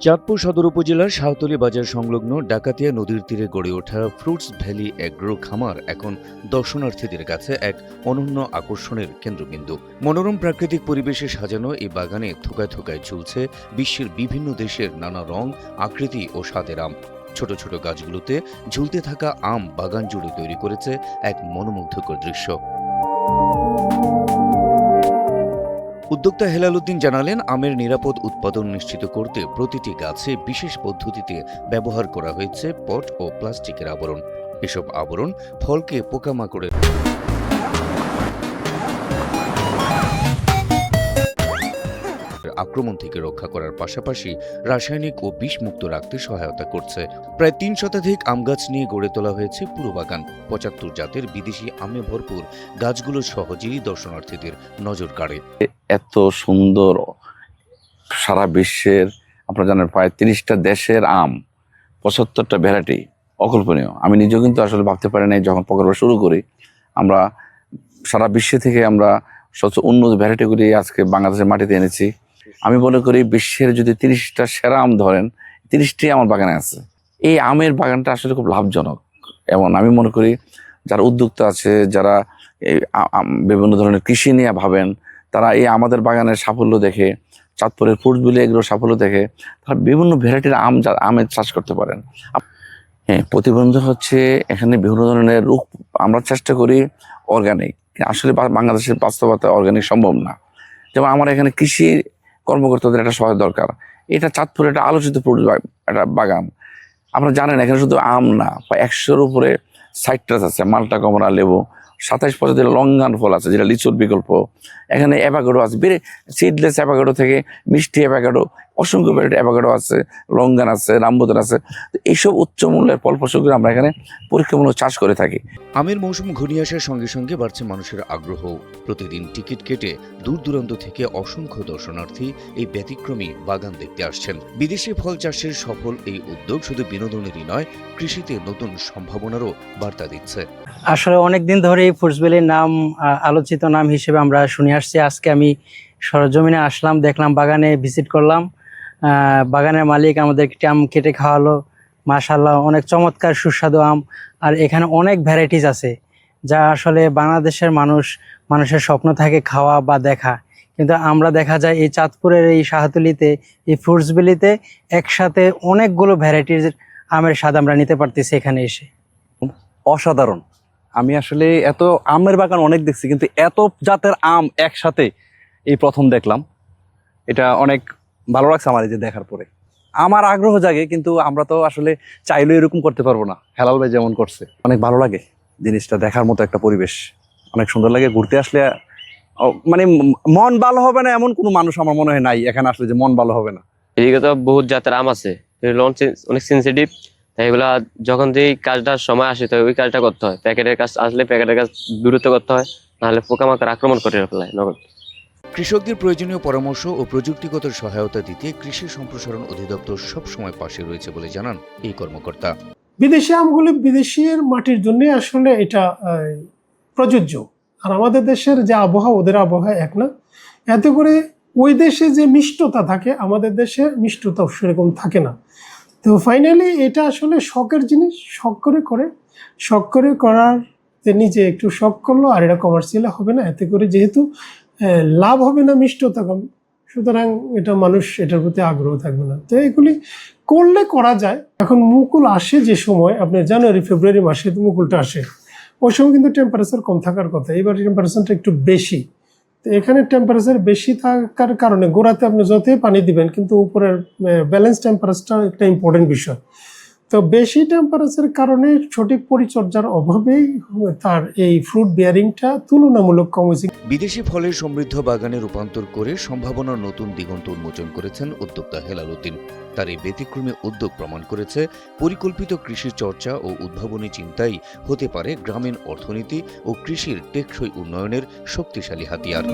চাঁদপুর সদর উপজেলার শাহতলী বাজার সংলগ্ন ডাকাতিয়া নদীর তীরে গড়ে ওঠা ফ্রুটস ভ্যালি এগ্রো খামার এখন দর্শনার্থীদের কাছে এক অনন্য আকর্ষণের কেন্দ্রবিন্দু। মনোরম প্রাকৃতিক পরিবেশে সাজানো এই বাগানে থোকায় থোকায় ঝুলছে বিশ্বের বিভিন্ন দেশের নানা রং, আকৃতি ও স্বাদের আম। ছোট ছোট গাছগুলোতে ঝুলতে থাকা আম বাগান জুড়ে তৈরি করেছে এক মনোমুগ্ধকর দৃশ্য। উদ্যোক্তা হেলাল উদ্দিন জানালেন, আমের নিরাপদ উৎপাদন নিশ্চিত করতে প্রতিটি গাছে বিশেষ পদ্ধতিতে ব্যবহার করা হয়েছে পট ও প্লাস্টিকের আবরণ। এসব আবরণ ফলকে পোকামাকড়ের আক্রমণ থেকে রক্ষা করার পাশাপাশি রাসায়নিক ও বিষমুক্ত রাখতে সহায়তা করছে। প্রায় ৩ শতাধিক আম গাছ নিয়ে গড়ে তোলা হয়েছে পুরো বাগান। ৭৫ জাতের বিদেশি আমে ভরপুর গাছগুলো সহজেই দর্শনার্থীদের নজর কাড়ে। এত সুন্দর, সারা বিশ্বের আপনারা জানেন প্রায় ৩০টা দেশের আম, ৭৫টা ভ্যারাইটি, অকল্পনীয়। আমি নিজেও কিন্তু আসলে ভাবতে পারি নাই যখন প্রকল্প শুরু করি। আমরা সারা বিশ্ব থেকে আমরা সবচেয়ে উন্নত ভ্যারাইটিগুলি আজকে বাংলাদেশের মাটিতে এনেছি। আমি মনে করি বিশ্বের যদি ৩০টা সেরা আম ধরেন, ৩০টি আমার বাগানে আছে। এই আমের বাগানটা আসলে খুব লাভজনক এবং আমি মনে করি যারা উদ্যোক্তা আছে, যারা বিভিন্ন ধরনের কৃষি নিয়ে ভাবেন, তারা এই আমাদের বাগানের সাফল্য দেখে, চাঁদপুরের ফ্রুটস ভ্যালি এগুলোর সাফল্য দেখে তারা বিভিন্ন ভ্যারাইটির আমের চাষ করতে পারেন। হ্যাঁ, প্রতিবন্ধক হচ্ছে এখানে বিভিন্ন ধরনের রোগ আমরা চেষ্টা করি অর্গানিক, আসলে বাংলাদেশের বাস্তবতা অর্গানিক সম্ভব না। যেমন আমার এখানে কৃষি কর্মকর্তাদের একটা সহায়তা দরকার। এটা চাঁদপুরে একটা আলোচিত ফ্রুট একটা বাগান। আপনারা জানেন এখানে শুধু আম না, প্রায় ১০০-র উপরে সাইট্রাস আছে, মাল্টা, কমলা, লেবু, ২৭ প্রজাতির লঙ্ঘন ফল আছে যেটা লিচুর বিকল্প। এখানে অ্যাভোকাডো আছে, সিডলেস অ্যাভোকাডো থেকে মিষ্টি অ্যাভোকাডো, অসংখ্য ভ্যারাইটি অ্যাভোকাডো আছে, লঙ্ঘন আছে, রামবুতান আছে। এইসব উচ্চ মূল্যের ফল ফসলগুলো আমরা এখানে পরীক্ষামূলক চাষ করে থাকি। আমের মৌসুম ঘনিয়ে আসার সঙ্গে সঙ্গে বাড়ছে মানুষের আগ্রহ। প্রতিদিন টিকিট কেটে দূর দূরান্ত থেকে অসংখ্য দর্শনার্থী এই ব্যতিক্রমী বাগান দেখতে আসছেন। বিদেশি ফল চাষের সফল এই উদ্যোগ শুধু বিনোদনেরই নয়, কৃষিতে নতুন সম্ভাবনারও বার্তা দিচ্ছে। আসলে অনেকদিন ধরে এই ফ্রুটস ভ্যালির নাম আলোচিত নাম হিসেবে আমরা শুনে আসছি। আজকে আমি সরজমিনে আসলাম, দেখলাম, বাগানে ভিজিট করলাম। বাগানের মালিক আমাদেরকে আম কেটে খাওয়ালো। মাশাআল্লাহ, অনেক চমৎকার সুস্বাদু আম। আর এখানে অনেক ভ্যারাইটিস আছে যা আসলে বাংলাদেশের মানুষের স্বপ্ন থাকে খাওয়া বা দেখা। কিন্তু আমরা দেখা যায় এই চাঁদপুরের এই শাহতলীতে, এই ফ্রুটস ভ্যালিতে একসাথে অনেকগুলো ভ্যারাইটির আমের স্বাদ আমরা নিতে পারতেছি এখানে এসে। অসাধারণ। আমি আসলে এত আমের বাগান অনেক দেখছি, কিন্তু এত জাতের আম একসাথে এই প্রথম দেখলাম। এটা অনেক ভালো লাগছে আমার এই যে দেখার পরে। আমার আগ্রহ জাগে, কিন্তু আমরা তো আসলে চাইলেও এরকম করতে পারবো না, হেলাল ভাই যেমন করছে। অনেক ভালো লাগে জিনিসটা, দেখার মতো একটা পরিবেশ, অনেক সুন্দর লাগে। ঘুরতে আসলে মানে মন ভালো হবে না এমন কোনো মানুষ আমার মনে হয় নাই এখানে আসলে যে মন ভালো হবে না। এদিকে তো বহুত জাতের আম আছে, অনেক সেন্সিটিভ। এগুলা যখন যেই কাজটার সময় আসে তো ওই কাজটা করতে হয়। প্যাকেটের কাজ আসলে প্যাকেটের কাজ দূরত্ব করতে হয়, নাহলে পোকামাকড় আক্রমণ করে ফেলায় নগদ। কৃষকদের প্রয়োজনীয় পরামর্শ ও প্রযুক্তিগত সহায়তা দিতে কৃষি সম্প্রসারণ অধিদপ্তর সবসময় পাশে রয়েছে বলে জানান এই কর্মকর্তা। বিদেশি আমগুলি বিদেশের মাটির জন্য আসলে এটা প্রযোজ্য। আর আমাদের দেশের যে আবহাওয়া, ওদের আবহাওয়া এক না। এতে করে ওই দেশে যে মিষ্টতা থাকে, আমাদের দেশে মিষ্টতা সেরকম থাকে না। তো ফাইনালি এটা আসলে শখের জিনিস, শখ করে করার নিজে একটু শখ করলো, আর এটা কমার্শিয়াল হবে না। এতে করে যেহেতু লাভ হবে না, মিষ্টতা কম, সুতরাং এটা মানুষ এটার প্রতি আগ্রহ থাকবে না। তো এগুলি করলে করা যায়। এখন মুকুল আসে যে সময়, আপনার জানুয়ারি ফেব্রুয়ারি মাসে মুকুলটা আসে, ওই সময় কিন্তু টেম্পারেচার কম থাকার কথা। এবার টেম্পারেচারটা একটু বেশি। তো এখানে টেম্পারেচার বেশি থাকার কারণে গোড়াতে আপনি যতই পানি দিবেন, কিন্তু উপরের ব্যালেন্স টেম্পারেচার একটা ইম্পর্টেন্ট বিষয়। তো বেশি টেম্পারেচারের কারণে সঠিক পরিচর্যার অভাবেই তার এই ফ্রুট বিয়ারিংটা তুলনামূলক কম হয়েছে। বিদেশি ফলের সমৃদ্ধ বাগানে রূপান্তর করে সম্ভাবনার নতুন দিগন্ত উন্মোচন করেছেন উদ্যোক্তা হেলাল উদ্দিন। তার এই ব্যতিক্রমী উদ্যোগ প্রমাণ করেছে পরিকল্পিত কৃষি চর্চা ও উদ্ভাবনী চিন্তাই হতে পারে গ্রামীণ অর্থনীতি ও কৃষির টেকসই উন্নয়নের শক্তিশালী হাতিয়ার।